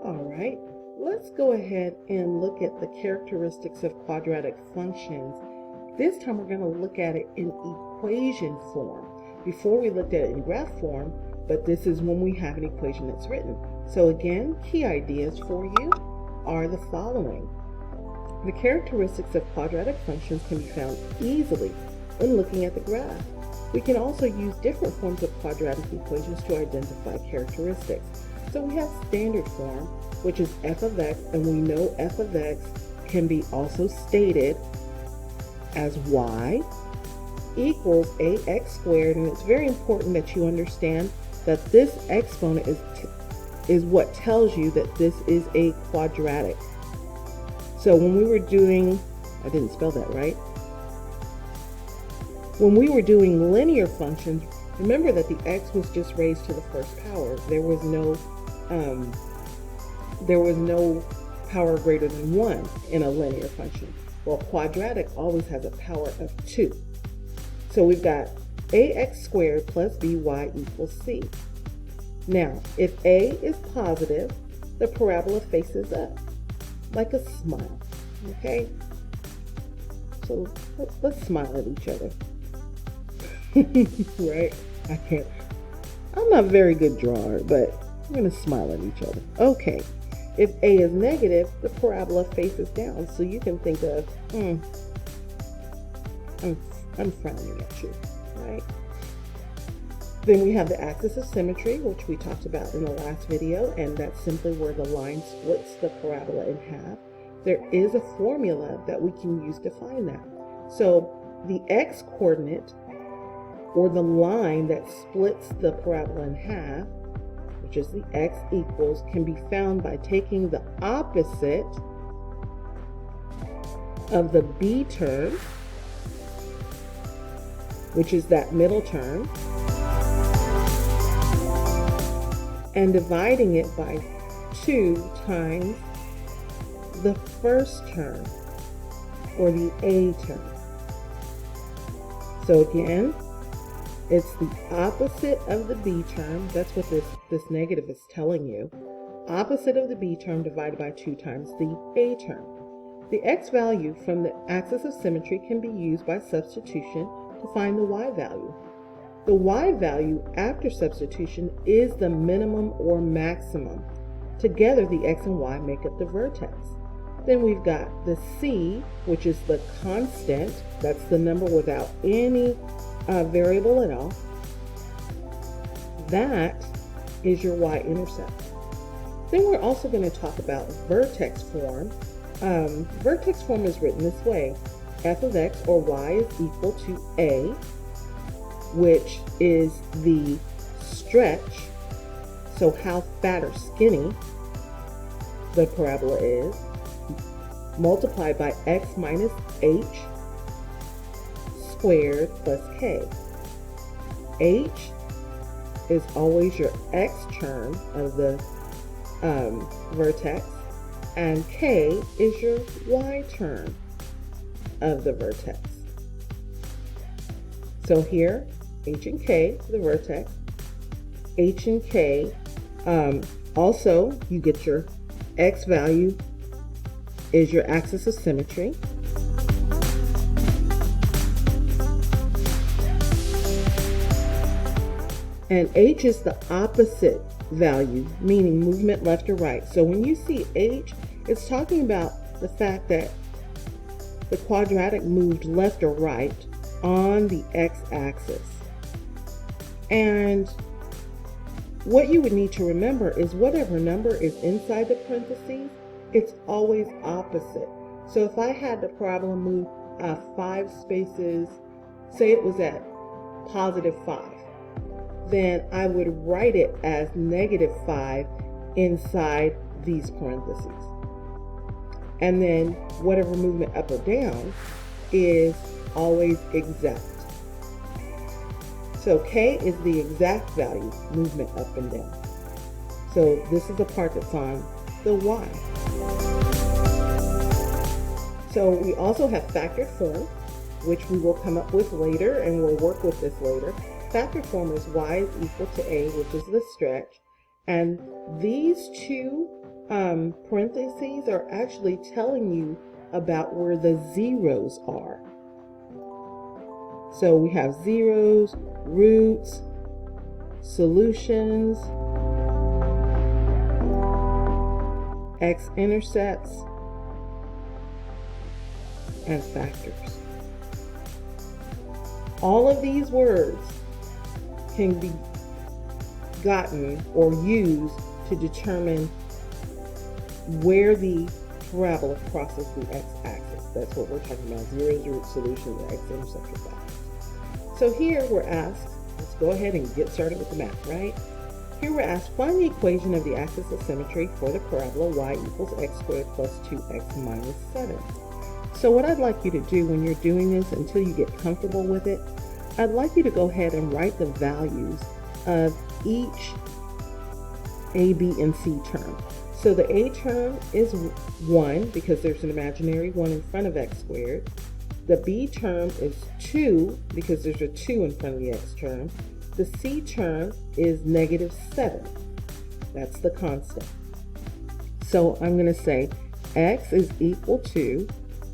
All right, let's go ahead and look at the characteristics of quadratic functions. This time we're going to look at it in equation form. Before we looked at it in graph form, but this is when we have an equation that's written. So again, key ideas for you are the following. The characteristics of quadratic functions can be found easily when looking at the graph. We can also use different forms of quadratic equations to identify characteristics. So we have standard form, which is f of x, and we know f of x can be also stated as y equals ax squared, and it's very important that you understand that this exponent is what tells you that this is a quadratic. So when we were doing, I didn't spell that right. When we were doing linear functions, remember that the x was just raised to the first power. There was no power greater than 1 in a linear function. Well, quadratic always has a power of 2. So we've got ax squared plus by equals c. Now, if a is positive, the parabola faces up, like a smile, okay? So let's smile at each other. Right? I'm not a very good drawer, but I'm going to smile at each other. Okay. If a is negative, the parabola faces down. So you can think of, I'm frowning at you, right? Then we have the axis of symmetry, which we talked about in the last video, and that's simply where the line splits the parabola in half. There is a formula that we can use to find that. So the x coordinate, or the line that splits the parabola in half, which is the x equals, can be found by taking the opposite of the b term, which is that middle term, and dividing it by 2 times the first term, or the a term. So again, it's the opposite of the b term. That's what this negative is telling you. Opposite of the b term divided by 2 times the a term. The x value from the axis of symmetry can be used by substitution to find the y value. The y value after substitution is the minimum or maximum. Together, the x and y make up the vertex. Then we've got the c, which is the constant. That's the number without any variable at all. That is your y-intercept. Then we're also going to talk about vertex form. Vertex form is written this way. F of x, or y, is equal to a, which is the stretch, so how fat or skinny the parabola is, multiplied by x minus h squared plus k. H is always your x term of the vertex, and k is your y term of the vertex. So here, h and k, the vertex, h and k, also you get your x value is your axis of symmetry. And h is the opposite value, meaning movement left or right. So when you see h, it's talking about the fact that the quadratic moved left or right on the x-axis. And what you would need to remember is whatever number is inside the parentheses, it's always opposite. So if I had the parabola move 5 spaces, say it was at positive 5, then I would write it as negative 5 inside these parentheses. And then whatever movement up or down is always exact. So k is the exact value, movement up and down. So this is the part that's on the y. So we also have factored form, which we will come up with later, and we'll work with this later. Factored form is y is equal to a, which is the stretch, and these two parentheses are actually telling you about where the zeros are. So we have zeros, roots, solutions, x-intercepts, and factors. All of these words can be gotten or used to determine where the parabola crosses the x-axis. That's what we're talking about, zeros, roots, solutions, and x-intercept, factors. So here we're asked, let's go ahead and get started with the math, right? Here we're asked, find the equation of the axis of symmetry for the parabola y equals x squared plus 2x minus 7. So what I'd like you to do when you're doing this, until you get comfortable with it, I'd like you to go ahead and write the values of each a, b, and c term. So the a term is 1 because there's an imaginary 1 in front of x squared. The b term is 2 because there's a 2 in front of the x term. The c term is negative 7. That's the constant. So I'm going to say x is equal to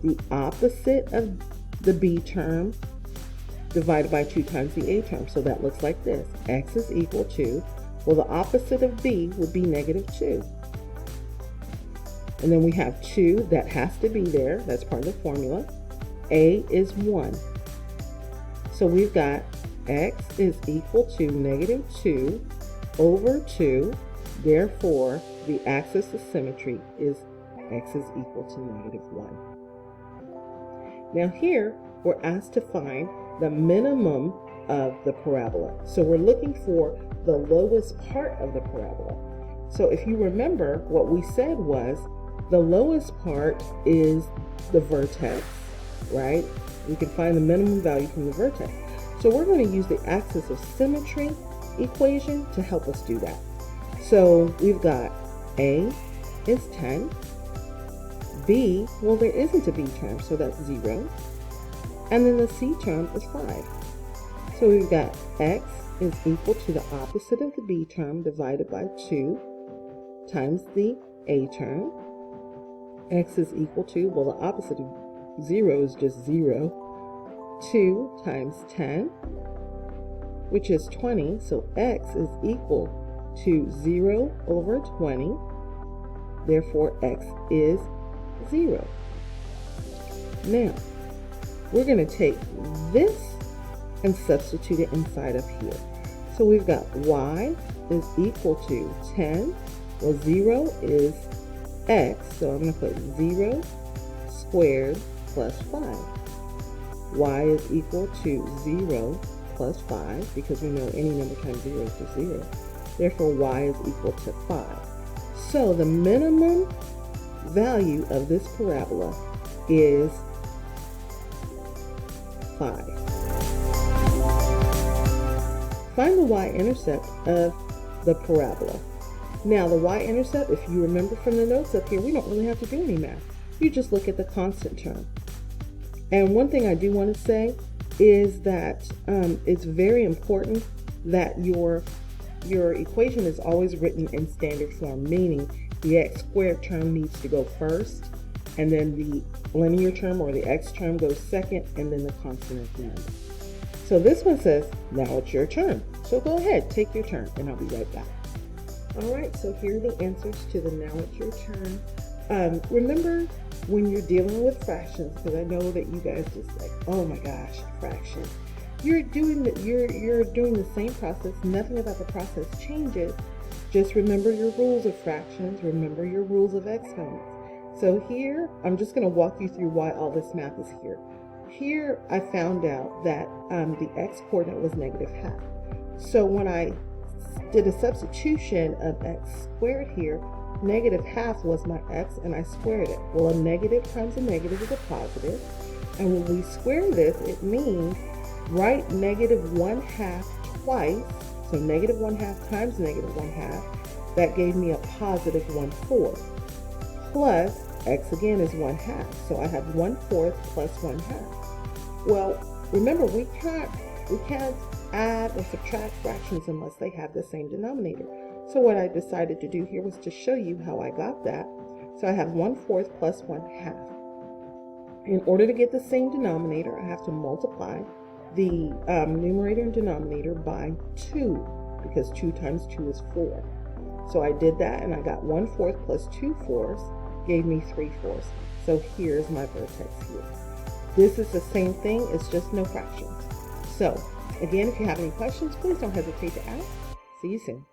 the opposite of the b term divided by 2 times the a term. So that looks like this. X is equal to, well, the opposite of b would be negative 2. And then we have 2, that has to be there. That's part of the formula. A is 1. So we've got x is equal to negative 2 over 2. Therefore, the axis of symmetry is x is equal to negative 1. Now here, we're asked to find the minimum of the parabola. So we're looking for the lowest part of the parabola. So if you remember, what we said was the lowest part is the vertex, right? We can find the minimum value from the vertex. So we're going to use the axis of symmetry equation to help us do that. So we've got A is 10, B, well, there isn't a B term, so that's 0, and then the C term is 5. So we've got X is equal to the opposite of the B term divided by 2 times the A term. X is equal to, well, the opposite of 0 is just 0. 2 times 10, which is 20. So X is equal to 0 over 20. Therefore, X is 0. Now, we're going to take this and substitute it inside of here. So we've got Y is equal to 10. Well, 0 is X, so I'm going to put 0 squared plus 5. Y is equal to 0 plus 5, because we know any number times 0 is just 0. Therefore, Y is equal to 5. So the minimum value of this parabola is 5. Find the y-intercept of the parabola. Now, the y-intercept, if you remember from the notes up here, we don't really have to do any math. You just look at the constant term. And one thing I do want to say is that it's very important that your equation is always written in standard form, meaning the x squared term needs to go first, and then the linear term or the x term goes second, and then the constant at the end. So this one says, now it's your turn. So go ahead, take your turn, and I'll be right back. All right, so here are the answers to the now it's your turn. Remember when you're dealing with fractions, because I know that you guys just like, oh my gosh, fractions. You're doing the same process. Nothing about the process changes. Just remember your rules of fractions. Remember your rules of exponents. So here, I'm just going to walk you through why all this math is here. Here, I found out that the x-coordinate was negative half. So when I did a substitution of x squared here, negative half was my x, and I squared it. Well, a negative times a negative is a positive. And when we square this, it means write negative 1/2 twice. So negative 1/2 times negative 1/2. That gave me a positive 1/4. Plus, x again is 1/2. So I have 1/4 plus 1/2. Well, remember, we can't add or subtract fractions unless they have the same denominator. So So what I decided to do here was to show you how I got that. So I have 1/4 plus 1/2. In order to get the same denominator, I have to multiply the numerator and denominator by 2, because 2 times 2 is 4. So I did that, and I got 1/4 plus 2/4 gave me 3/4. So here's my vertex here. This is the same thing, it's just no fractions. So again, if you have any questions, please don't hesitate to ask. See you soon.